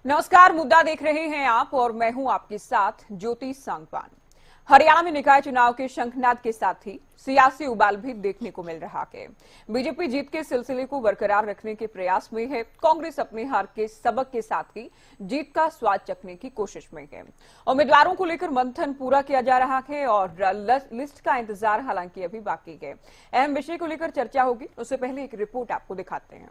नमस्कार, मुद्दा देख रहे हैं आप और मैं हूं आपके साथ ज्योति सांगवान। हरियाणा में निकाय चुनाव के शंखनाद के साथ ही सियासी उबाल भी देखने को मिल रहा है। बीजेपी जीत के सिलसिले को बरकरार रखने के प्रयास में है। कांग्रेस अपने हार के सबक के साथ ही जीत का स्वाद चखने की कोशिश में है। उम्मीदवारों को लेकर मंथन पूरा किया जा रहा है और लिस्ट का इंतजार हालांकि अभी बाकी है। अहम विषय को लेकर चर्चा होगी, उससे पहले एक रिपोर्ट आपको दिखाते हैं।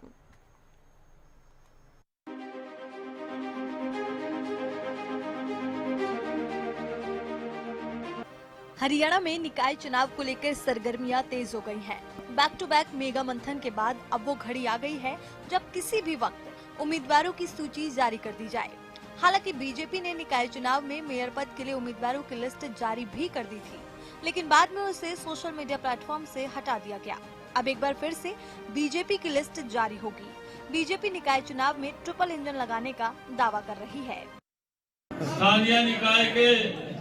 हरियाणा में निकाय चुनाव को लेकर सरगर्मियां तेज हो गई हैं। बैक टू बैक मेगा मंथन के बाद अब वो घड़ी आ गई है जब किसी भी वक्त उम्मीदवारों की सूची जारी कर दी जाए। हालांकि बीजेपी ने निकाय चुनाव में मेयर पद के लिए उम्मीदवारों की लिस्ट जारी भी कर दी थी, लेकिन बाद में उसे सोशल मीडिया प्लेटफॉर्म से हटा दिया गया। अब एक बार फिर से बीजेपी की लिस्ट जारी होगी। बीजेपी निकाय चुनाव में ट्रिपल इंजन लगाने का दावा कर रही है। स्थानीय निकाय के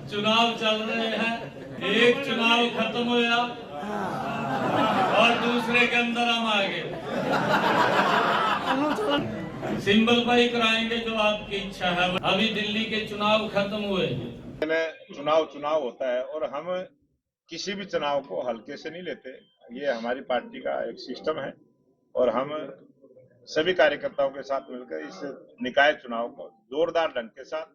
चुनाव चल रहे हैं। एक चुनाव खत्म हुआ और दूसरे के अंदर हम आ गए। सिंबल पर ही कराएंगे जो आपकी इच्छा है। अभी दिल्ली के चुनाव खत्म हुए। चुनाव होता है और हम किसी भी चुनाव को हल्के से नहीं लेते। ये हमारी पार्टी का एक सिस्टम है और हम सभी कार्यकर्ताओं के साथ मिलकर इस निकाय चुनाव को जोरदार ढंग के साथ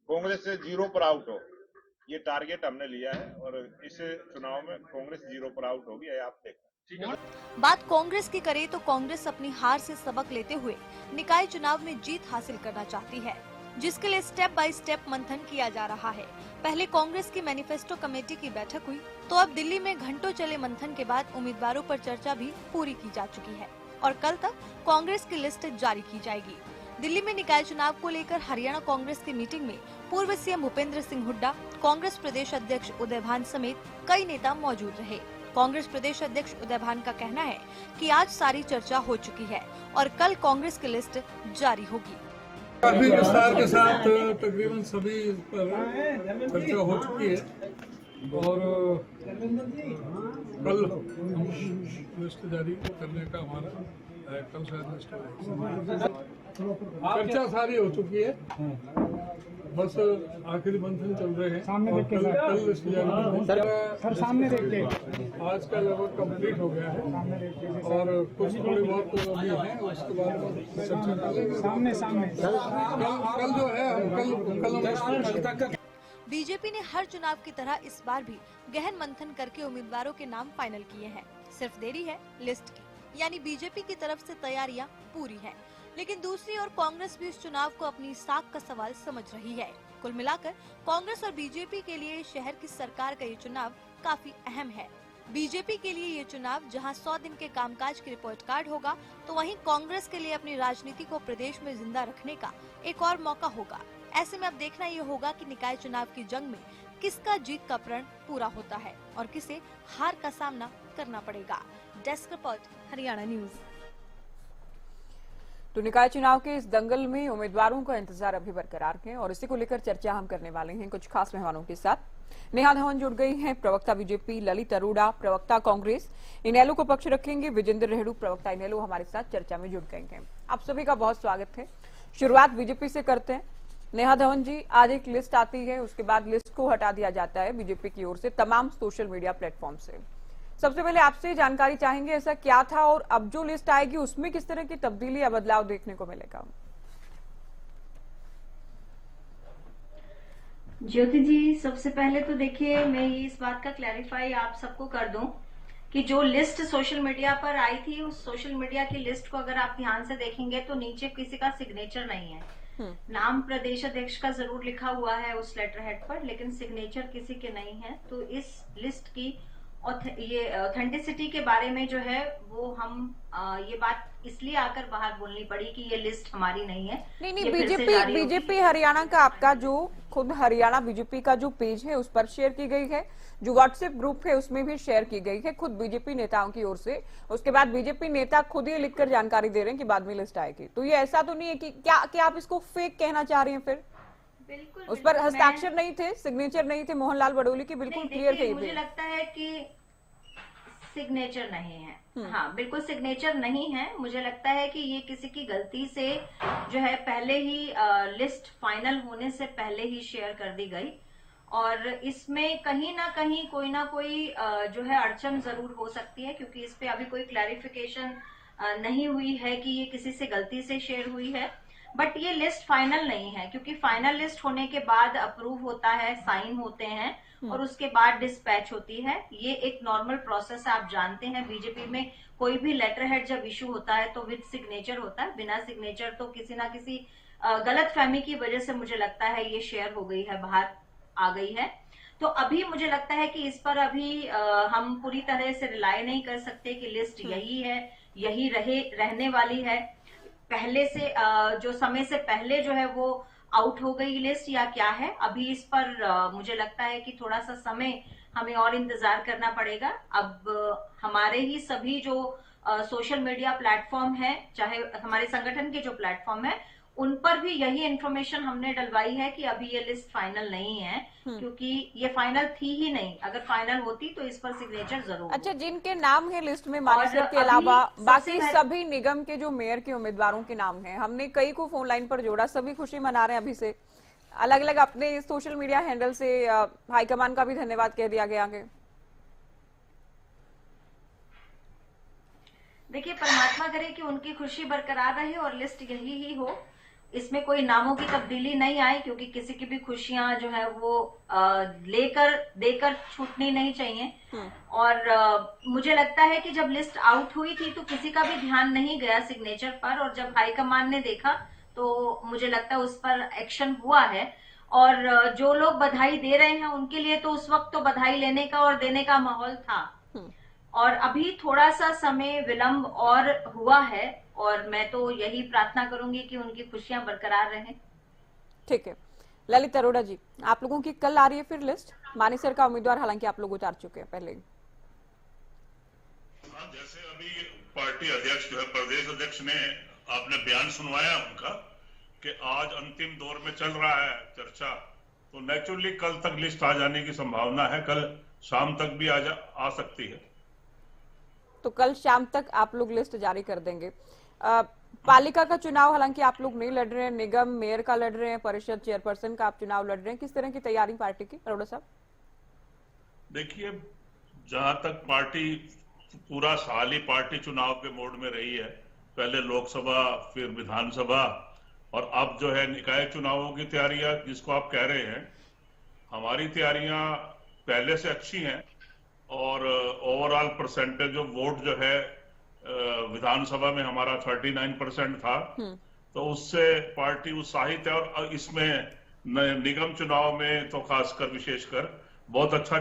कांग्रेस से 0 पर आउट हो, ये टारगेट हमने लिया है और इस चुनाव में कांग्रेस 0 पर आउट होगी। आप देखें। बात कांग्रेस की करें तो कांग्रेस अपनी हार से सबक लेते हुए निकाय चुनाव में जीत हासिल करना चाहती है, जिसके लिए स्टेप बाय स्टेप मंथन किया जा रहा है। पहले कांग्रेस की मैनिफेस्टो कमेटी की बैठक हुई, तो अब दिल्ली में घंटों चले मंथन के बाद उम्मीदवारों पर चर्चा भी पूरी की जा चुकी है और कल तक कांग्रेस की लिस्ट जारी की जाएगी। दिल्ली में निकाय चुनाव को लेकर हरियाणा कांग्रेस की मीटिंग में पूर्व सीएम भूपेंद्र सिंह हुड्डा, कांग्रेस प्रदेश अध्यक्ष उदय भान समेत कई नेता मौजूद रहे। कांग्रेस प्रदेश अध्यक्ष उदय भान का कहना है कि आज सारी चर्चा हो चुकी है और कल कांग्रेस की लिस्ट जारी होगी। काफी विस्तार के साथ तकरीबन सभी पर चर्चा हो चुकी है और कल लिस्ट जारी करने का हमारा कल शायद लिस्ट चर्चा सारी हो चुकी है, बस आखिरी मंथन चल रहे हैं। सामने देख के कल लिस्ट जारी सर सामने देख के आज का लगभग कंप्लीट हो गया है और कुछ थोड़ी बहुत तो अभी है, उसके बाद चर्चा करेंगे। सामने कल जो है कल बीजेपी ने हर चुनाव की तरह इस बार भी गहन मंथन करके उम्मीदवारों के नाम फाइनल किए हैं। सिर्फ देरी है लिस्ट की, यानी बीजेपी की तरफ से तैयारियां पूरी हैं, लेकिन दूसरी ओर कांग्रेस भी इस चुनाव को अपनी साख का सवाल समझ रही है। कुल मिलाकर कांग्रेस और बीजेपी के लिए शहर की सरकार का ये चुनाव काफी अहम है। बीजेपी के लिए ये चुनाव जहां 100 दिन के कामकाज की रिपोर्ट कार्ड होगा, तो वहीं कांग्रेस के लिए अपनी राजनीति को प्रदेश में जिंदा रखने का एक और मौका होगा। ऐसे में अब देखना ये होगा कि निकाय चुनाव की जंग में किसका जीत का प्रण पूरा होता है और किसे हार का सामना करना पड़ेगा। Desk report, Haryana news. तो निकाय चुनाव के इस दंगल में उम्मीदवारों का इंतजार अभी बरकरार है और इसी को लेकर चर्चा हम करने वाले हैं कुछ खास मेहमानों के साथ। नेहा धवन जुड़ गई हैं, प्रवक्ता बीजेपी, ललित अरोड़ा प्रवक्ता कांग्रेस, इनेलो को पक्ष रखेंगे विजेंद्र रेहडू प्रवक्ता इनेलो हमारे साथ चर्चा में जुड़ गए हैं। आप सभी का बहुत स्वागत है। शुरुआत बीजेपी से करते हैं। नेहा धवन जी, आज एक लिस्ट आती है, उसके बाद लिस्ट को हटा दिया जाता है बीजेपी की ओर से तमाम सोशल मीडिया प्लेटफॉर्म से। सबसे पहले आपसे जानकारी चाहेंगे, ऐसा क्या था और अब जो लिस्ट आएगी उसमें किस तरह की तब्दीली या बदलाव देखने को मिलेगा? ज्योति जी, सबसे पहले तो देखिए मैं ये इस बात का क्लैरिफाई आप सबको कर दूं कि जो लिस्ट सोशल मीडिया पर आई थी, उस सोशल मीडिया की लिस्ट को अगर आप ध्यान से देखेंगे तो नीचे किसी का सिग्नेचर नहीं है। नाम प्रदेश अध्यक्ष का जरूर लिखा हुआ है उस लेटर हेड पर, लेकिन सिग्नेचर किसी के नहीं है। तो इस लिस्ट की ये ऑथेंटिसिटी के बारे में जो है वो हम ये बात इसलिए आकर बाहर बोलनी पड़ी कि ये लिस्ट हमारी नहीं है। नहीं, बीजेपी हरियाणा का आपका जो खुद हरियाणा बीजेपी का जो पेज है उस पर शेयर की गई है, जो व्हाट्सएप ग्रुप है उसमें भी शेयर की गई है खुद बीजेपी नेताओं की ओर से। उसके बाद बीजेपी नेता खुद ही लिखकर जानकारी दे रहे हैं कि बाद में लिस्ट आएगी। तो ये ऐसा तो नहीं है कि क्या आप इसको फेक कहना चाह रहे हैं? फिर बिल्कुल उस पर हस्ताक्षर नहीं थे, सिग्नेचर नहीं थे मोहनलाल बडोली की, बिल्कुल क्लियर थे। मुझे लगता है कि सिग्नेचर नहीं है। हाँ, बिल्कुल सिग्नेचर नहीं है। मुझे लगता है कि ये किसी की गलती से जो है पहले ही लिस्ट फाइनल होने से पहले ही शेयर कर दी गई, और इसमें कहीं ना कहीं कोई ना कोई जो है अड़चन जरूर हो सकती है, क्योंकि इस पे अभी कोई क्लैरिफिकेशन नहीं हुई है कि ये किसी से गलती से शेयर हुई है। बट ये लिस्ट फाइनल नहीं है, क्योंकि फाइनल लिस्ट होने के बाद अप्रूव होता है, साइन होते हैं और उसके बाद डिस्पैच होती है। ये एक नॉर्मल प्रोसेस है, आप जानते हैं। बीजेपी में कोई भी लेटर हेड जब इशू होता है तो विद सिग्नेचर होता है, बिना सिग्नेचर तो किसी ना किसी गलत फहमी की वजह से मुझे लगता है ये शेयर हो गई है, बाहर आ गई है। तो अभी मुझे लगता है कि इस पर अभी हम पूरी तरह से रिलाई नहीं कर सकते कि लिस्ट यही है, यही रहने वाली है। पहले से जो समय से पहले जो है वो आउट हो गई लिस्ट या क्या है, अभी इस पर मुझे लगता है कि थोड़ा सा समय हमें और इंतजार करना पड़ेगा। अब हमारे ही सभी जो सोशल मीडिया प्लेटफॉर्म है, चाहे हमारे संगठन के जो प्लेटफॉर्म है, उन पर भी यही इन्फॉर्मेशन हमने डलवाई है कि अभी ये लिस्ट फाइनल नहीं है, क्योंकि ये फाइनल थी ही नहीं। अगर फाइनल होती तो इस पर सिग्नेचर जरूर। अच्छा, जिनके नाम है लिस्ट में मानेसर के अलावा बाकी सभी निगम के जो मेयर के उम्मीदवारों के नाम हैं, हमने कई को फोन लाइन पर जोड़ा, सभी खुशी मना रहे हैं अभी से। अलग अलग अपने सोशल मीडिया हैंडल से हाईकमान का भी धन्यवाद कह दिया गया आगे। देखिए, परमात्मा करे कि उनकी खुशी बरकरार रहे और लिस्ट यही ही हो, इसमें कोई नामों की तब्दीली नहीं आई, क्योंकि किसी की भी खुशियां जो है वो देकर छूटनी नहीं चाहिए। और मुझे लगता है कि जब लिस्ट आउट हुई थी तो किसी का भी ध्यान नहीं गया सिग्नेचर पर, और जब हाईकमान ने देखा तो मुझे लगता है उस पर एक्शन हुआ है। और जो लोग बधाई दे रहे हैं उनके लिए तो उस वक्त तो बधाई लेने का और देने का माहौल था, और अभी थोड़ा सा समय विलंब और हुआ है, और मैं तो यही प्रार्थना करूंगी कि उनकी खुशियां बरकरार रहें। ठीक है, ललित अरोड़ा जी, आप लोगों की कल आ रही है फिर लिस्ट? मानेसर का उम्मीदवार हालांकि आप लोग उतार चुके हैं पहले। जैसे अभी पार्टी अध्यक्ष जो है, प्रदेश अध्यक्ष ने आपने बयान सुनवाया उनका कि आज अंतिम दौर में चल रहा है चर्चा, तो नेचुरली कल तक लिस्ट आ जाने की संभावना है, कल शाम तक भी आ सकती है। तो कल शाम तक आप लोग लिस्ट जारी कर देंगे। पालिका का चुनाव हालांकि आप लोग नहीं लड़ रहे हैं, निगम मेयर का लड़ रहे हैं, परिषद चेयरपर्सन का आप चुनाव लड़ रहे हैं, किस तरह की तैयारी पार्टी की, अरोड़ा साहब? देखिए, जहां तक पार्टी पूरा साल ही पार्टी चुनाव के मोड में रही है, पहले लोकसभा फिर विधानसभा, और अब जो है निकाय चुनावों की तैयारियां जिसको आप कह रहे हैं, हमारी तैयारियां पहले से अच्छी हैं, और ओवरऑल परसेंटेज ऑफ वोट जो है विधानसभा में हमारा 39% था, तो उससे पार्टी उत्साहित है। और इसमें निगम चुनाव में तो खासकर विशेषकर बहुत अच्छा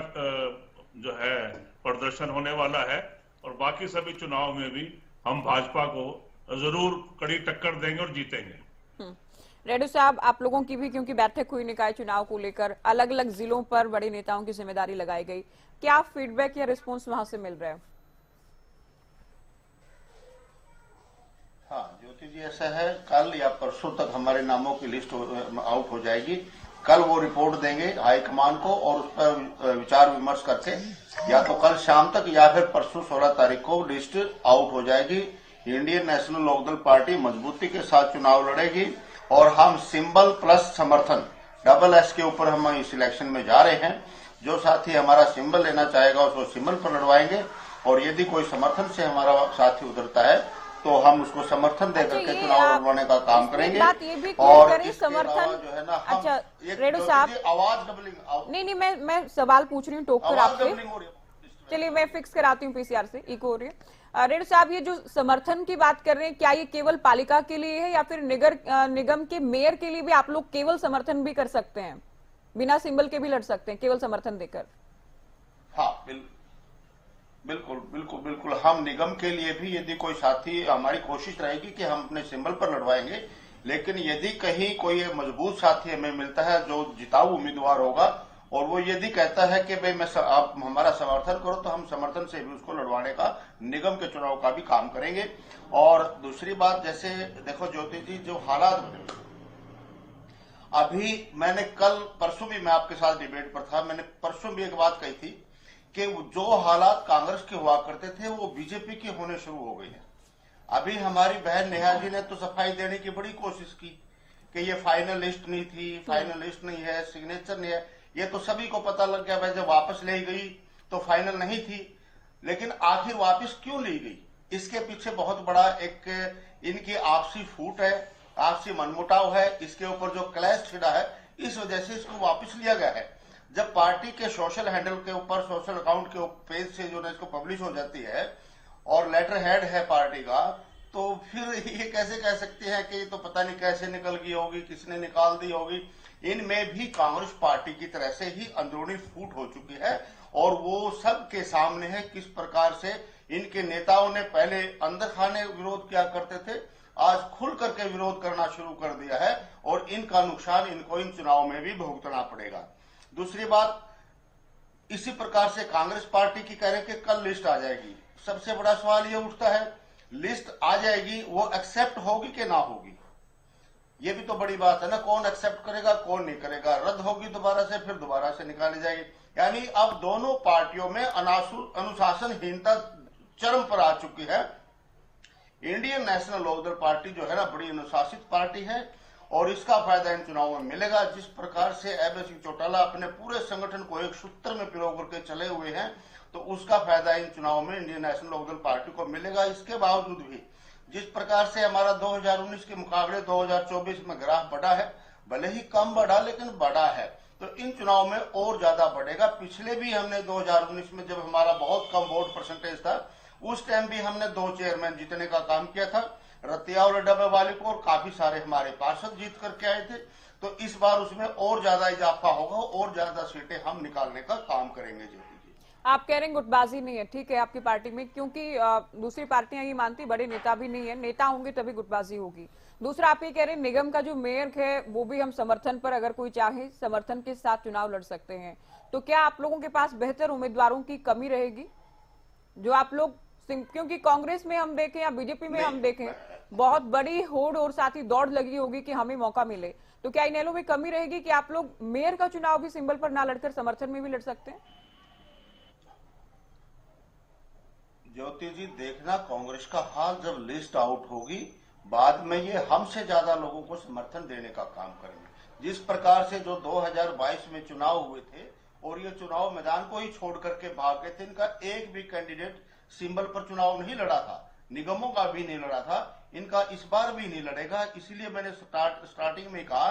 जो है प्रदर्शन होने वाला है, और बाकी सभी चुनाव में भी हम भाजपा को जरूर कड़ी टक्कर देंगे और जीतेंगे। रेड्डी साहब, आप लोगों की भी क्योंकि बैठक हुई निकाय चुनाव को लेकर, अलग अलग जिलों पर बड़े नेताओं की जिम्मेदारी लगाई गई, क्या फीडबैक या रिस्पांस वहां से मिल रहा है? हाँ ज्योति जी, ऐसा है, कल या परसों तक हमारे नामों की लिस्ट आउट हो जाएगी। कल वो रिपोर्ट देंगे हाईकमान को, और उस पर विचार विमर्श करके या तो कल शाम तक या फिर परसों 16 तारीख को लिस्ट आउट हो जाएगी। इंडियन नेशनल लोकदल पार्टी मजबूती के साथ चुनाव लड़ेगी, और हम सिंबल प्लस समर्थन डबल S के ऊपर हम इस इलेक्शन में जा रहे हैं। जो साथी हमारा सिंबल लेना चाहेगा उसको सिंबल पर लड़वाएंगे, और यदि कोई समर्थन से हमारा साथी उतरता है तो हम उसको समर्थन देकर के चुनाव लड़वाने का काम करेंगे। बात ये भी और करें, समर्थन जो है ना, अच्छा रेड्डी साहब, आवाज डबलिंग नहीं मैं सवाल पूछ रही हूँ टोक कर आपसे, चलिए मैं फिक्स कराती हूँ पीसीआर से, इको हो रही है। रेड्डी साहब, ये जो समर्थन की बात कर रहे हैं, क्या ये केवल पालिका के लिए है या फिर निगम के मेयर के लिए भी आप लोग केवल समर्थन भी कर सकते हैं, बिना सिंबल के भी लड़ सकते हैं केवल समर्थन देकर? हाँ बिल्कुल बिल्कुल बिल्कुल, हम निगम के लिए भी यदि कोई साथी, हमारी कोशिश रहेगी कि हम अपने सिंबल पर लड़वाएंगे, लेकिन यदि कहीं कोई मजबूत साथी हमें मिलता है जो जिताऊ उम्मीदवार होगा, और वो यदि कहता है कि भाई आप हमारा समर्थन करो, तो हम समर्थन से भी उसको लड़वाने का, निगम के चुनाव का भी काम करेंगे। और दूसरी बात, जैसे देखो ज्योति जी, जो हालात अभी, मैंने कल परसों भी मैं आपके साथ डिबेट पर था, मैंने परसों भी एक बात कही थी कि जो हालात कांग्रेस के हुआ करते थे वो बीजेपी के होने शुरू हो गए हैं। अभी हमारी बहन नेहा जी ने तो सफाई देने की बड़ी कोशिश की कि ये फाइनल लिस्ट नहीं थी, फाइनल लिस्ट नहीं है, सिग्नेचर नहीं है। ये तो सभी को पता लग गया, वैसे वापस ले गई तो फाइनल नहीं थी, लेकिन आखिर वापस क्यों ली गई? इसके पीछे बहुत बड़ा एक इनकी आपसी फूट है, आपसी मनमुटाव है। इसके ऊपर जो क्लैश छिड़ा है, इस वजह से इसको वापस लिया गया है। जब पार्टी के सोशल हैंडल के ऊपर, सोशल अकाउंट के पेज से जो है इसको पब्लिश हो जाती है और लेटर हेड है पार्टी का, तो फिर ये कैसे कह सकते हैं कि तो पता नहीं कैसे निकल गई होगी, किसने निकाल दी होगी। इनमें भी कांग्रेस पार्टी की तरह से ही अंदरूनी फूट हो चुकी है और वो सबके सामने है किस प्रकार से इनके नेताओं ने पहले अंदर खाने विरोध किया करते थे, आज खुल करके विरोध करना शुरू कर दिया है और इनका नुकसान इनको इन चुनाव में भी भुगतना पड़ेगा। दूसरी बात, इसी प्रकार से कांग्रेस पार्टी की कह रहे कि कल लिस्ट आ जाएगी। सबसे बड़ा सवाल ये उठता है, लिस्ट आ जाएगी, वो एक्सेप्ट होगी कि ना होगी? ये भी तो बड़ी बात है ना, कौन एक्सेप्ट करेगा, कौन नहीं करेगा। रद्द होगी दोबारा से, फिर दोबारा से निकाली जाएगी। यानी अब दोनों पार्टियों में अनुशासनहीनता चरम पर आ चुकी है। इंडियन नेशनल लोकदल पार्टी जो है ना, बड़ी अनुशासित पार्टी है और इसका फायदा इन चुनावों में मिलेगा। जिस प्रकार से अभय सिंह चौटाला अपने पूरे संगठन को एक सूत्र में पिरो करके चले हुए हैं, तो उसका फायदा इन चुनाव में इंडियन नेशनल लोकदल पार्टी को मिलेगा। इसके बावजूद भी जिस प्रकार से हमारा 2019 के मुकाबले 2024 में ग्राफ बढ़ा है, भले ही कम बढ़ा लेकिन बढ़ा है, तो इन चुनाव में और ज्यादा बढ़ेगा। पिछले भी हमने 2019 में जब हमारा बहुत कम वोट परसेंटेज था, उस टाइम भी हमने 2 चेयरमैन जीतने का काम किया था, रतिया और डब्बेवाली को, और काफी सारे हमारे पार्षद जीत करके आए थे। तो इस बार उसमें और ज्यादा इजाफा होगा और ज्यादा सीटें हम निकालने का काम करेंगे। जी आप कह रहे हैं गुटबाजी नहीं है, ठीक है आपकी पार्टी में, क्योंकि दूसरी पार्टियां ये मानती बड़े नेता भी नहीं है, नेता होंगे तभी गुटबाजी होगी। दूसरा, आप ये कह रहे हैं निगम का जो मेयर है वो भी हम समर्थन पर, अगर कोई चाहे समर्थन के साथ चुनाव लड़ सकते हैं, तो क्या आप लोगों के पास बेहतर उम्मीदवारों की कमी रहेगी? जो आप लोग, क्योंकि कांग्रेस में हम देखें या बीजेपी में हम देखें, बहुत बड़ी होड़ और साथ ही दौड़ लगी होगी कि हमें मौका मिले, तो क्या इनेलो में कमी रहेगी कि आप लोग मेयर का चुनाव भी सिंबल पर ना लड़कर समर्थन में भी लड़ सकते हैं? ज्योति जी, देखना कांग्रेस का हाल जब लिस्ट आउट होगी, बाद में ये हमसे ज्यादा लोगों को समर्थन देने का काम करेंगे। जिस प्रकार से जो 2022 में चुनाव हुए थे और ये चुनाव मैदान को ही छोड़ करके भाग गए थे, इनका एक भी कैंडिडेट सिंबल पर चुनाव नहीं लड़ा था, निगमों का भी नहीं लड़ा था, इनका इस बार भी नहीं लड़ेगा। इसलिए मैंने स्टार्टिंग में कहा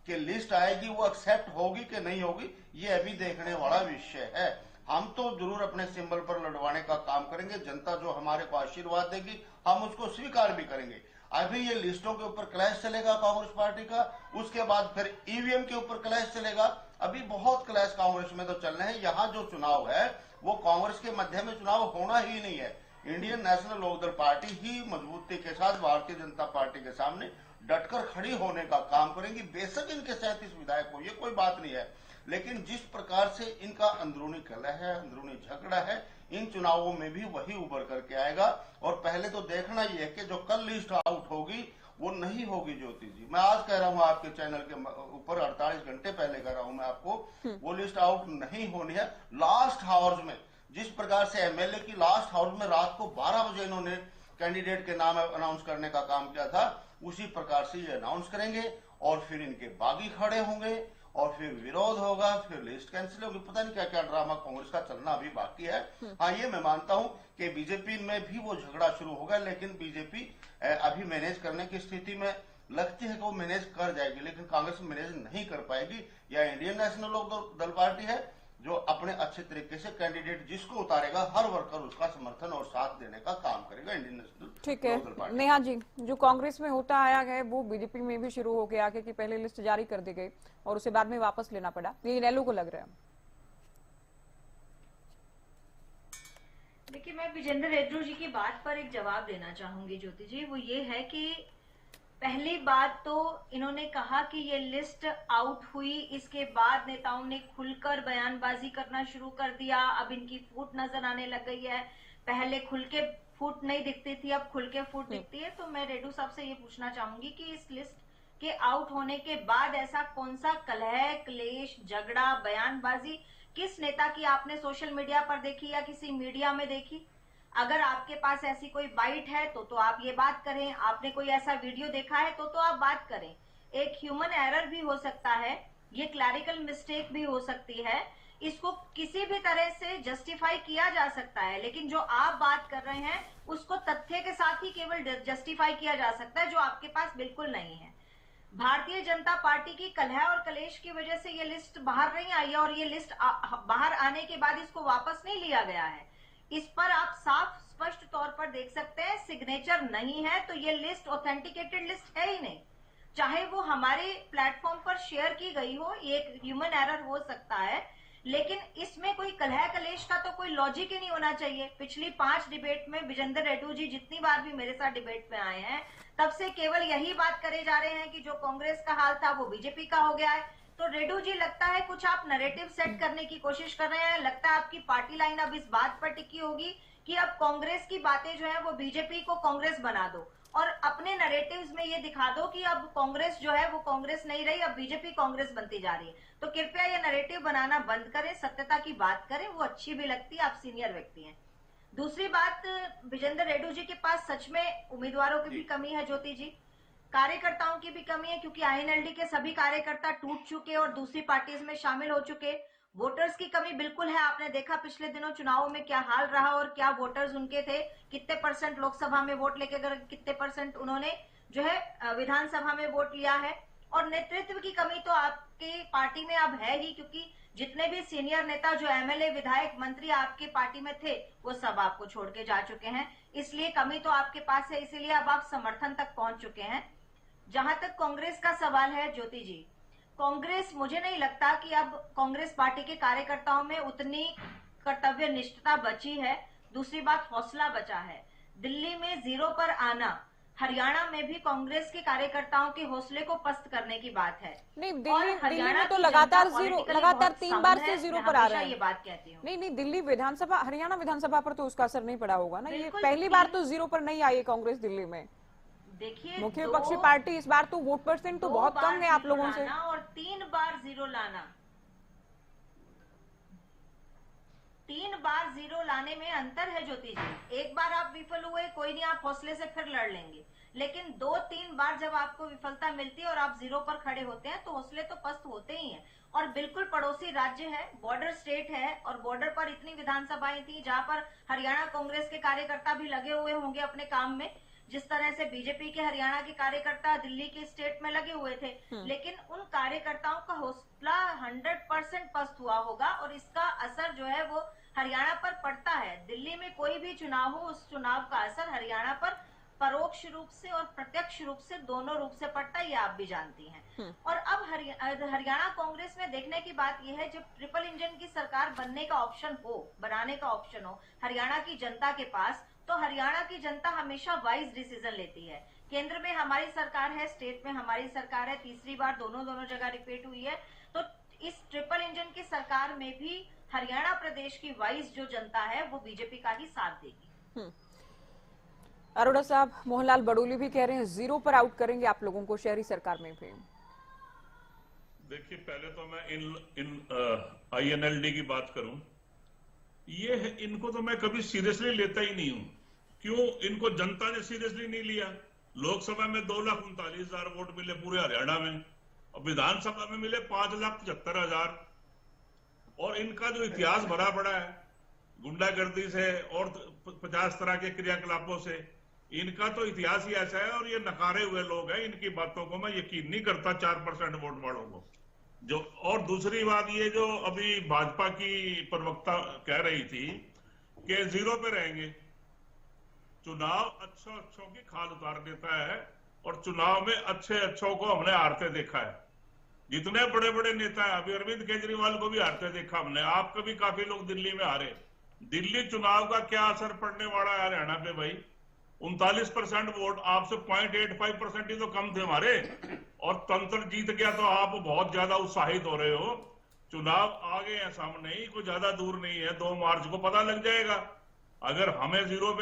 कि लिस्ट आएगी, वो एक्सेप्ट होगी कि नहीं होगी, ये अभी देखने वाला विषय है। हम तो जरूर अपने सिंबल पर लड़वाने का काम करेंगे। जनता जो हमारे को आशीर्वाद देगी, हम उसको स्वीकार भी करेंगे। अभी ये लिस्टों के ऊपर क्लैश चलेगा कांग्रेस पार्टी का, उसके बाद फिर ईवीएम के ऊपर क्लैश चलेगा। अभी बहुत क्लैश कांग्रेस में तो चल रहे हैं। यहाँ जो चुनाव है वो कांग्रेस के मध्य में चुनाव होना ही नहीं है। इंडियन नेशनल लोकदल पार्टी ही मजबूती के साथ भारतीय जनता पार्टी के सामने डटकर खड़ी होने का काम करेंगी। बेशक इनके 37 विधायक हो, ये कोई बात नहीं है, लेकिन जिस प्रकार से इनका अंदरूनी कलह है, अंदरूनी झगड़ा है, इन चुनावों में भी वही उभर करके आएगा। और पहले तो देखना ये है कि जो कल लिस्ट आउट होगी वो नहीं होगी। ज्योति जी, मैं आज कह रहा हूं आपके चैनल के ऊपर, 48 घंटे पहले कह रहा हूं मैं आपको, वो लिस्ट आउट नहीं होनी है। लास्ट आवर्स में जिस प्रकार से एमएलए की लास्ट आवर्स में रात को 12 बजे इन्होंने कैंडिडेट के नाम अनाउंस करने का काम किया था, उसी प्रकार से ये अनाउंस करेंगे और फिर इनके बागी खड़े होंगे और फिर विरोध होगा, फिर लिस्ट कैंसिल होगी। पता नहीं क्या क्या ड्रामा कांग्रेस का चलना अभी बाकी है। हाँ, ये मैं मानता हूं कि बीजेपी में भी वो झगड़ा शुरू होगा, लेकिन बीजेपी अभी मैनेज करने की स्थिति में लगती है कि वो मैनेज कर जाएगी, लेकिन कांग्रेस मैनेज नहीं कर पाएगी। या इंडियन नेशनल लोकदल पार्टी है जो अपने अच्छे तरीके से कैंडिडेट जिसको उतारेगा, हर वर्कर उसका समर्थन और साथ देने का काम करेगा Indian National Lokdal party. Neha ji, जो कांग्रेस में होता आया है वो बीजेपी में भी शुरू हो गया कि पहले लिस्ट जारी कर दी गई और उसे बाद में वापस लेना पड़ा, ये इनेलो को लग रहा है। देखिए, मैं विजेंद्र रेड्डी जी की बात पर एक जवाब देना चाहूंगी ज्योति जी। वो ये है कि पहली बात तो इन्होंने कहा कि ये लिस्ट आउट हुई, इसके बाद नेताओं ने खुलकर बयानबाजी करना शुरू कर दिया। अब इनकी फूट नजर आने लग गई है, पहले खुल के फूट नहीं दिखती थी, अब खुल के फूट दिखती है। तो मैं रेड्डी साहब से ये पूछना चाहूंगी कि इस लिस्ट के आउट होने के बाद ऐसा कौन सा कलह, क्लेश, झगड़ा, बयानबाजी किस नेता की आपने सोशल मीडिया पर देखी या किसी मीडिया में देखी? अगर आपके पास ऐसी कोई बाइट है तो आप ये बात करें, आपने कोई ऐसा वीडियो देखा है तो आप बात करें। एक ह्यूमन एरर भी हो सकता है, ये क्लैरिकल मिस्टेक भी हो सकती है, इसको किसी भी तरह से जस्टिफाई किया जा सकता है, लेकिन जो आप बात कर रहे हैं उसको तथ्य के साथ ही केवल जस्टिफाई किया जा सकता है, जो आपके पास बिल्कुल नहीं है। भारतीय जनता पार्टी की कलह और कलेश की वजह से ये लिस्ट बाहर नहीं आई है, और ये लिस्ट बाहर आने के बाद इसको वापस नहीं लिया गया है। इस पर आप साफ स्पष्ट तौर पर देख सकते हैं, सिग्नेचर नहीं है तो ये लिस्ट ऑथेंटिकेटेड लिस्ट है ही नहीं। चाहे वो हमारे प्लेटफॉर्म पर शेयर की गई हो, ये एक ह्यूमन एरर हो सकता है, लेकिन इसमें कोई कलह कलेश का तो कोई लॉजिक ही नहीं होना चाहिए। पिछली 5 डिबेट में विजेंद्र रेड्डी जी जितनी बार भी मेरे साथ डिबेट में आए हैं, तब से केवल यही बात करे जा रहे हैं कि जो कांग्रेस का हाल था वो बीजेपी का हो गया है। तो रेड्डी जी लगता है कुछ आप नैरेटिव सेट करने की कोशिश कर रहे हैं। लगता है आपकी पार्टी लाइन अब इस बात पर टिकी होगी कि अब कांग्रेस की बातें जो है वो बीजेपी को कांग्रेस बना दो, और अपने नैरेटिव्स में ये दिखा दो कि अब कांग्रेस जो है वो कांग्रेस नहीं रही, अब बीजेपी कांग्रेस बनती जा रही है। तो कृपया ये नैरेटिव बनाना बंद करें, सत्यता की बात करें, वो अच्छी भी लगती है, आप सीनियर व्यक्ति हैं। दूसरी बात, विजेंद्र रेड्डी जी के पास सच में उम्मीदवारों की भी कमी है ज्योति जी, कार्यकर्ताओं की भी कमी है, क्योंकि आईएनएलडी के सभी कार्यकर्ता टूट चुके और दूसरी पार्टीज में शामिल हो चुके। वोटर्स की कमी बिल्कुल है, आपने देखा पिछले दिनों चुनावों में क्या हाल रहा और क्या वोटर्स उनके थे, कितने % लोकसभा में वोट लेके गए, कितने % उन्होंने जो है विधानसभा में वोट लिया है। और नेतृत्व की कमी तो आपकी पार्टी में अब है ही, क्योंकि जितने भी सीनियर नेता जो एमएलए, विधायक, मंत्री आपके पार्टी में थे वो सब आपको छोड़ के जा चुके हैं, इसलिए कमी तो आपके पास है, इसीलिए अब आप समर्थन तक पहुंच चुके हैं। जहां तक कांग्रेस का सवाल है ज्योति जी, कांग्रेस, मुझे नहीं लगता कि अब कांग्रेस पार्टी के कार्यकर्ताओं में उतनी कर्तव्य निष्ठता बची है। दूसरी बात, हौसला बचा है। दिल्ली में 0 पर आना, हरियाणा में भी कांग्रेस के कार्यकर्ताओं के हौसले को पस्त करने की बात है। नहीं, दिल्ली में तो लगातार 3 बार से 0 पर आ रहे हैं। ये बात कहती हूँ। नहीं, दिल्ली विधानसभा, हरियाणा विधानसभा पर तो उसका असर नहीं पड़ा होगा ना। ये पहली बार तो 0 पर नहीं आई कांग्रेस दिल्ली में। देखिए, मुख्य विपक्षी पार्टी इस बार तो वोट % तो बहुत कम है आप लोगों से, और 3 बार 0 लाना, 3 बार 0 लाने में अंतर है ज्योति जी। एक बार आप विफल हुए, कोई नहीं, आप हौसले से फिर लड़ लेंगे, लेकिन 2-3 बार जब आपको विफलता मिलती है और आप 0 पर खड़े होते हैं तो हौसले तो पस्त होते ही हैं। और बिल्कुल पड़ोसी राज्य है, बॉर्डर स्टेट है, और बॉर्डर पर इतनी विधानसभाएं थी जहां पर हरियाणा कांग्रेस के कार्यकर्ता भी लगे हुए होंगे अपने काम में, जिस तरह से बीजेपी के हरियाणा के कार्यकर्ता दिल्ली के स्टेट में लगे हुए थे, लेकिन उन कार्यकर्ताओं का हौसला 100% पस्त हुआ होगा, और इसका असर जो है वो हरियाणा पर पड़ता है। दिल्ली में कोई भी चुनाव हो, उस चुनाव का असर हरियाणा पर परोक्ष रूप से और प्रत्यक्ष रूप से, दोनों रूप से पड़ता है, ये आप भी जानती हैं। और अब हरियाणा कांग्रेस में देखने की बात यह है, जब ट्रिपल इंजन की सरकार बनने का ऑप्शन हो, बनाने का ऑप्शन हो हरियाणा की जनता के पास, तो हरियाणा की जनता हमेशा वाइज डिसीजन लेती है। केंद्र में हमारी सरकार है, स्टेट में हमारी सरकार है, तीसरी बार दोनों जगह रिपीट हुई है, तो इस ट्रिपल इंजन की सरकार में भी हरियाणा प्रदेश की वाइज जो जनता है वो बीजेपी का ही साथ देगी। अरोड़ा साहब, मोहनलाल बड़ोली भी कह रहे हैं 0 पर आउट करेंगे आप लोगों को शहरी सरकार में भी। देखिए, पहले तो मैं इन आईएनएलडी की बात करूं, ये इनको तो मैं कभी सीरियसली लेता ही नहीं हूं। क्यों? इनको जनता ने सीरियसली नहीं लिया। लोकसभा में 2,39,000 वोट मिले पूरे हरियाणा में, और विधानसभा में मिले 5,75,000। और इनका जो इतिहास भरा पड़ा है गुंडागर्दी से और 50 तरह के क्रियाकलापों से, इनका तो इतिहास ही ऐसा है, और ये नकारे हुए लोग हैं। इनकी बातों को मैं यकीन नहीं करता 4% वोट वालों को जो। और दूसरी बात, ये जो अभी भाजपा की प्रवक्ता कह रही थी कि 0 पे रहेंगे, चुनाव अच्छों की खाल उतार देता है, और चुनाव में अच्छों को हमने हारते देखा है। जितने बड़े बड़े नेता हैं, अभी अरविंद केजरीवाल को भी हारते देखा हमने, आपको भी काफी लोग दिल्ली में हारे। दिल्ली चुनाव का क्या असर पड़ने वाला है हरियाणा पे भाई? 39% वोट, आपसे 0.85% ही तो कम थे हमारे, और तंत्र जीत गया तो आप बहुत ज्यादा उत्साहित हो रहे हो। चुनाव आ गए हैं सामने ही, कोई ज्यादा दूर नहीं है, 2 मार्च को पता लग जाएगा। अगर हमें 0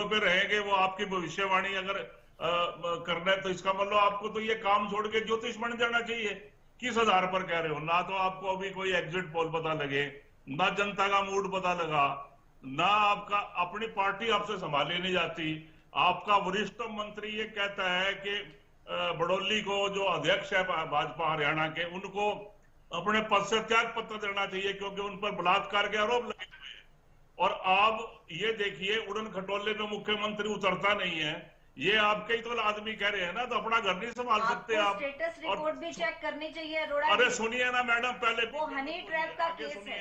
पे रहेंगे, वो आपकी भविष्यवाणी अगर करना है, तो इसका मतलब आपको तो ये काम छोड़ के ज्योतिष बन जाना चाहिए। किस आधार पर कह रहे हो? ना तो आपको अभी कोई एग्जिट पोल पता लगे, ना जनता का मूड पता लगा, ना आपका अपनी पार्टी आपसे संभाली नहीं जाती। आपका वरिष्ठ मंत्री ये कहता है कि बड़ौली को जो अध्यक्ष है भाजपा हरियाणा के, उनको अपने पद से त्याग पत्र देना चाहिए क्योंकि उन पर बलात्कार के आरोप लगे हुए हैं। और आप ये देखिए, उड़न खटोले में मुख्यमंत्री उतरता नहीं है। ये आपके ही तो आदमी कह रहे हैं ना, तो अपना घर नहीं संभाल सकते आप। स्टेटस रिपोर्ट भी चेक करनी चाहिए अरोड़ा। अरे सुनिए ना मैडम, पहले वो हनी ट्रैप का केस है,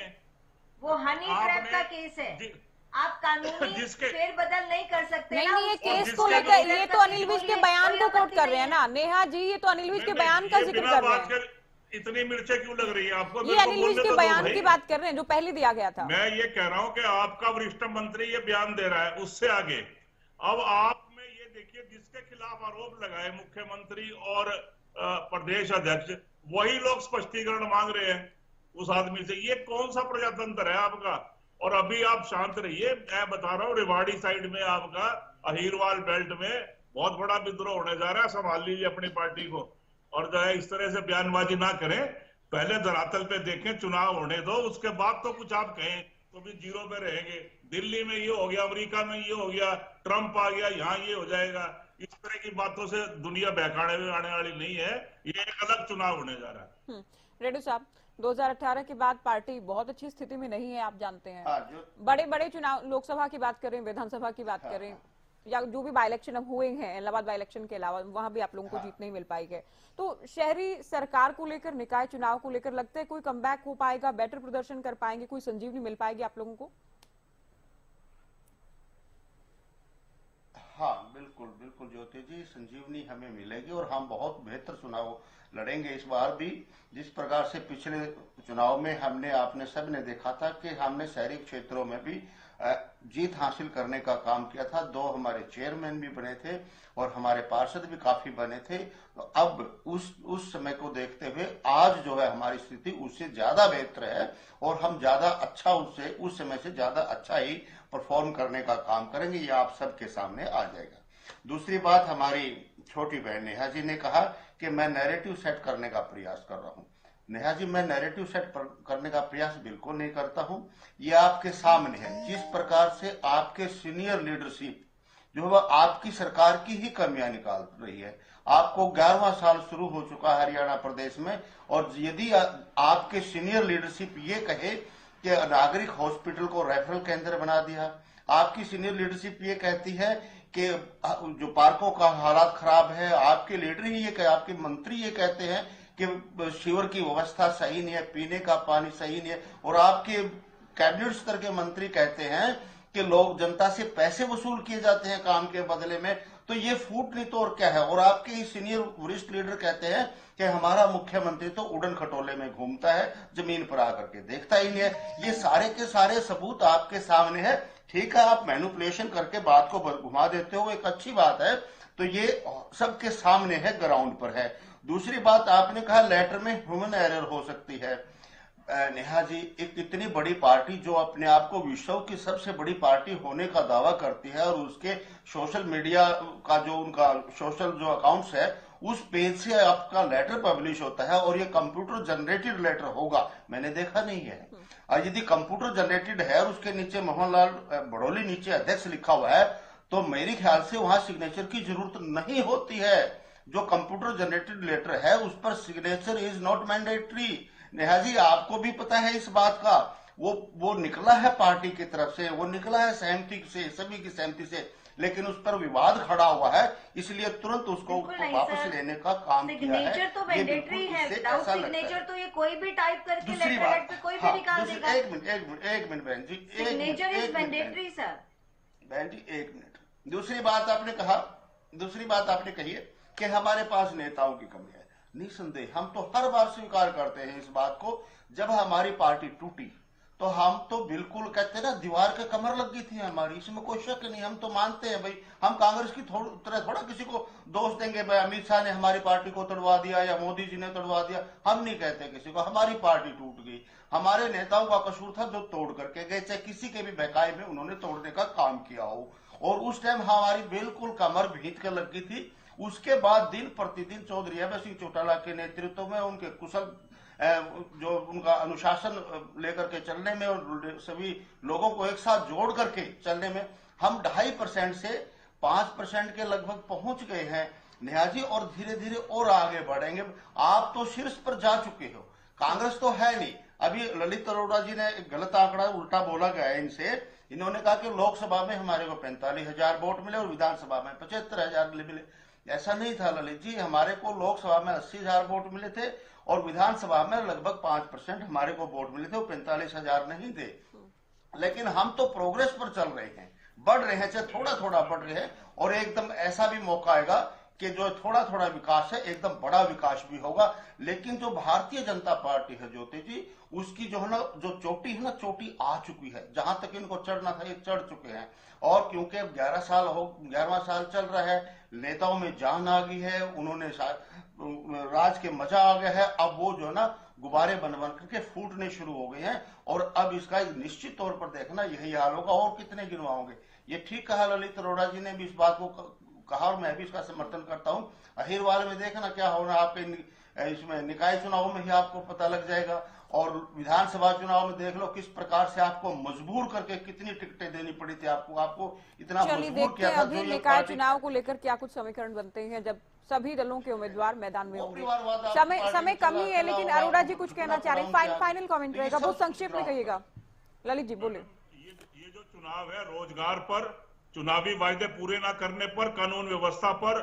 वो हनी ट्रैप का केस है। आप कानूनी फेरबदल नहीं कर सकते। नहीं, ये केस को लेकर, ये तो अनिल विज के बयान को कोट कर रहे हैं ना नेहा जी, ये तो अनिल विज के बयान का जिक्र कर रहे हैं। इतनी मिर्चें क्यों लग रही है आपको? ये अनिल विज के बयान की बात कर रहे हैं जो पहले दिया गया था। मैं ये कह रहा हूं कि आपका वरिष्ठ मंत्री ये बयान दे रहा है, उससे आगे अब आप में ये देखिए, जिसके खिलाफ आरोप लगाए मुख्यमंत्री और प्रदेश अध्यक्ष, वही लोग स्पष्टीकरण मांग रहे हैं उस आदमी से। ये कौन सा प्रजातंत्र है आपका? और अभी आप शांत रहिए। मैं बता रहा हूँ, रेवाड़ी साइड में आपका अहीरवाल बेल्ट में बहुत बड़ा विद्रोह होने जा रहा है। संभाल लीजिए अपनी पार्टी को, और जो है इस तरह से बयानबाजी ना करें। पहले धरातल पे देखें, चुनाव होने दो, उसके बाद तो कुछ आप कहें तो भी जीरो पे रहेंगे। दिल्ली में ये हो गया, अमेरिका में ये हो गया, ट्रंप आ गया, यहाँ ये हो जाएगा, इस तरह की बातों से दुनिया बहकाने में आने वाली नहीं है। ये एक अलग चुनाव होने जा रहा है। रेड्डी साहब, 2018 के बाद पार्टी बहुत अच्छी स्थिति में नहीं है, आप जानते हैं। बड़े बड़े चुनाव, लोकसभा की बात करें, विधानसभा की बात करें, या जो भी बाई इलेक्शन अब हुए हैं, इलाहाबाद बाई इलेक्शन के अलावा, वहां भी आप लोगों को जीत नहीं मिल पाई है। तो शहरी सरकार को लेकर, निकाय चुनाव को लेकर लगता है कोई कमबैक हो पाएगा, बेटर प्रदर्शन कर पाएंगे, कोई संजीवनी मिल पाएगी आप लोगों को? हाँ, बिल्कुल बिल्कुल ज्योति जी, संजीवनी हमें मिलेगी और हम बहुत बेहतर चुनाव लड़ेंगे इस बार भी। जिस प्रकार से पिछले चुनाव में हमने, आपने सब ने देखा था कि हमने शहरी क्षेत्रों में भी जीत हासिल करने का काम किया था। 2 हमारे चेयरमैन भी बने थे और हमारे पार्षद भी काफी बने थे। तो अब उस समय को देखते हुए आज जो है हमारी स्थिति उससे ज्यादा बेहतर है और हम ज्यादा अच्छा, उससे उस समय से ज्यादा अच्छा ही परफॉर्म करने का काम करेंगे। ये आप सबके सामने आ जाएगा। दूसरी बात, हमारी छोटी बहन नेहा जी ने कहा कि मैं नैरेटिव सेट करने का प्रयास कर रहा हूं। नेहा जी, मैं नैरेटिव सेट करने का प्रयास बिल्कुल नहीं करता हूं। ये आपके सामने है जिस प्रकार से आपके सीनियर लीडरशिप जो है आपकी सरकार की ही कमियां निकाल रही है। आपको 11वां साल शुरू हो चुका है हरियाणा प्रदेश में, और यदि आपके सीनियर लीडरशिप ये कहे कि नागरिक हॉस्पिटल को रेफरल केंद्र बना दिया, आपकी सीनियर लीडरशिप ये कहती है कि जो पार्कों का हालात खराब है, आपके लीडर ही ये आपके मंत्री ये कहते हैं कि सीवर की व्यवस्था सही नहीं है, पीने का पानी सही नहीं है, और आपके कैबिनेट स्तर के मंत्री कहते हैं कि लोग, जनता से पैसे वसूल किए जाते हैं काम के बदले में। तो ये फूट नहीं तो और क्या है। और आपके ही सीनियर वरिष्ठ लीडर कहते हैं कि हमारा मुख्यमंत्री तो उड़न खटोले में घूमता है, जमीन पर आकर के देखता ही नहीं है। ये सारे के सारे सबूत आपके सामने है। ठीक है, आप मैनिपुलेशन करके बात को घुमा देते हो, एक अच्छी बात है। तो ये सबके सामने है, ग्राउंड पर है। दूसरी बात, आपने कहा लेटर में ह्यूमन एरर हो सकती है। नेहा जी, एक इतनी बड़ी पार्टी जो अपने आप को विश्व की सबसे बड़ी पार्टी होने का दावा करती है, और उसके सोशल मीडिया का जो उनका सोशल जो अकाउंट्स है, उस पेज से आपका लेटर पब्लिश होता है और ये कंप्यूटर जनरेटेड लेटर होगा, मैंने देखा नहीं है। और यदि कंप्यूटर जनरेटेड है और उसके नीचे मोहनलाल बड़ौली नीचे अध्यक्ष लिखा हुआ है, तो मेरे ख्याल से वहां सिग्नेचर की जरूरत नहीं होती है। जो कंप्यूटर जनरेटेड लेटर है उस पर signature is not mandatory. Neha ji, आपको भी पता है इस बात का। वो निकला है पार्टी की तरफ से, वो निकला है सहमति से, सभी की सहमति से, लेकिन उस पर विवाद खड़ा हुआ है, इसलिए तुरंत उसको वापस लेने का काम किया है। सिग्नेचर तो मैंडेटरी है, विदाउट सिग्नेचर तो ये कोई भी टाइप करके लेटर पे कोई भी निकाल देगा। एक मिनट बहन जी, सिग्नेचर इज मैंडेटरी सर। बहन जी, एक मिनट। दूसरी बात आपने कही है कि हमारे पास नेताओं की कमी है। निसंदेह हम तो हर बार स्वीकार करते हैं इस बात को। जब हमारी पार्टी टूटी तो हम तो बिल्कुल कहते हैं ना, दीवार के कमर लग गई थी हमारी, इसमें कोई शक नहीं। हम तो मानते हैं भाई, हम कांग्रेस की तरह थोड़ा किसी को दोष देंगे भाई अमित शाह ने हमारी पार्टी को तोड़वा दिया या मोदी जी ने तोड़वा दिया। हम नहीं कहते किसी को, हमारी पार्टी टूट गई, हमारे नेताओं का कसूर था जो तोड़ करके गए, चाहे किसी के भी बहकाए में उन्होंने तोड़ने का काम किया हो। और उस टाइम हमारी बिल्कुल कमर भीत कर लगी थी। उसके बाद दिन प्रतिदिन चौधरी अभय सिंह चौटाला के नेतृत्व में उनके कुशल जो उनका अनुशासन लेकर के चलने में और सभी लोगों को एक साथ जोड़ करके चलने में हम 2.5% से 5% के लगभग पहुंच गए हैं नेहा जी, और धीरे धीरे और आगे बढ़ेंगे। आप तो शीर्ष पर जा चुके हो, कांग्रेस तो है नहीं। अभी ललित अरोड़ा जी ने गलत आंकड़ा उल्टा बोला गया है इनसे। इन्होंने कहा कि लोकसभा में हमारे को 45,000 वोट मिले और विधानसभा में 75,000 मिले। ऐसा नहीं था ललित जी, हमारे को लोकसभा में 80,000 वोट मिले थे और विधानसभा में लगभग 5% हमारे को वोट मिले थे, वो 45,000 नहीं थे। लेकिन हम तो प्रोग्रेस पर चल रहे हैं, बढ़ रहे हैं, चाहे थोड़ा थोड़ा बढ़ रहे हैं, और एकदम ऐसा भी मौका आएगा कि जो थोड़ा थोड़ा विकास है एकदम बड़ा विकास भी होगा। लेकिन जो भारतीय जनता पार्टी है ज्योति जी, उसकी जो है ना, जो चोटी है ना, चोटी आ चुकी है। जहां तक इनको चढ़ना था ये चढ़ चुके हैं। और क्योंकि 11वां साल चल रहा है, नेताओं में जान आ गई है, उन्होंने राज के मजा आ गया है। अब वो जो है ना गुब्बारे बन बन करके फूटने शुरू हो गए हैं, और अब इसका निश्चित तौर पर देखना यही हाल होगा। और कितने गिनवाओगे? ये ठीक कहा ललित अरोड़ा जी ने भी इस बात को कहा, और मैं भी इसका समर्थन करता हूं। अहिरवाल में देखना क्या होना, आपके इसमें निकाय चुनाव में ही आपको पता लग जाएगा, और विधानसभा चुनाव में देख लो किस प्रकार से आपको मजबूर करके कितनी टिकटें देनी पड़ी थी। आपको इतना मजबूर किया था। अभी निकाय चुनाव को लेकर क्या कुछ समीकरण बनते हैं जब सभी दलों के उम्मीदवार मैदान में होंगे? समय कम ही है, लेकिन अरोड़ा जी कुछ कहना चाह रहे हैं। फाइनल कमेंट रहेगा, बहुत संक्षेप में कहिएगा। ललित जी बोले। ये जो चुनाव है, रोजगार पर, चुनावी वायदे पूरे ना करने पर, कानून व्यवस्था पर,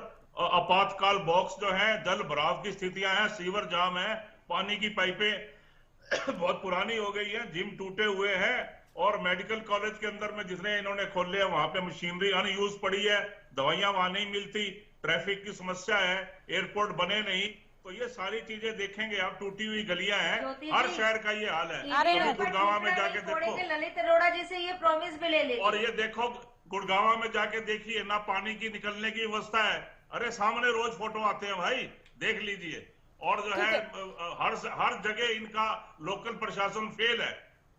आपातकाल बॉक्स जो है, जल भराव की स्थितियां हैं, सीवर जाम है, पानी की पाइपें बहुत पुरानी हो गई है, जिम टूटे हुए हैं, और मेडिकल कॉलेज के अंदर में जिसने इन्होंने खोले हैं वहां पे मशीनरी अनयूज पड़ी है, दवाइयां वहां नहीं मिलती, ट्रैफिक की समस्या है, एयरपोर्ट बने नहीं। तो ये सारी चीजें देखेंगे आप, टूटी हुई गलियां हैं, हर शहर का ये हाल है। गुड़गांव में जाके देखो, ललित अरोड़ा जी से ये प्रॉमिस भी ले लेते, और ये देखो गुड़गांव में जाके देखिए ना पानी की निकलने की व्यवस्था है। अरे सामने रोज फोटो आते हैं भाई, देख लीजिए। और जो है हर जगह इनका लोकल प्रशासन फेल है,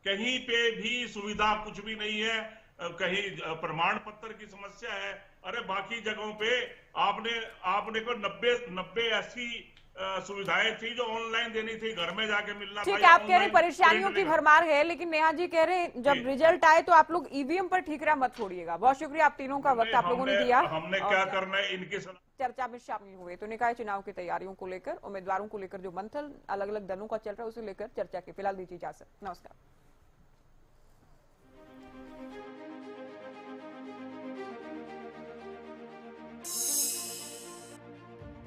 कहीं पे भी सुविधा कुछ भी नहीं है, कहीं प्रमाण पत्र की समस्या है। अरे बाकी जगहों पे आपने को 90 ऐसी सुविधाएं थी जो ऑनलाइन देनी थी, घर में जाके मिलना था। ठीक है, आप कह रहे हैं परेशानियों की भरमार है, लेकिन नेहा जी कह रहे हैं जब रिजल्ट आए तो आप लोग ईवीएम पर ठीकरा मत छोड़िएगा। बहुत शुक्रिया, आप तीनों का वक्त आप लोगों ने दिया। हमने क्या करना है, इनकी चर्चा में शामिल हुए। तो निकाय चुनाव की तैयारियों को लेकर, उम्मीदवारों को लेकर जो मंथन अलग अलग दलों का चल रहा है उसे लेकर चर्चा की फिलहाल दीजिए इजाजत। नमस्कार।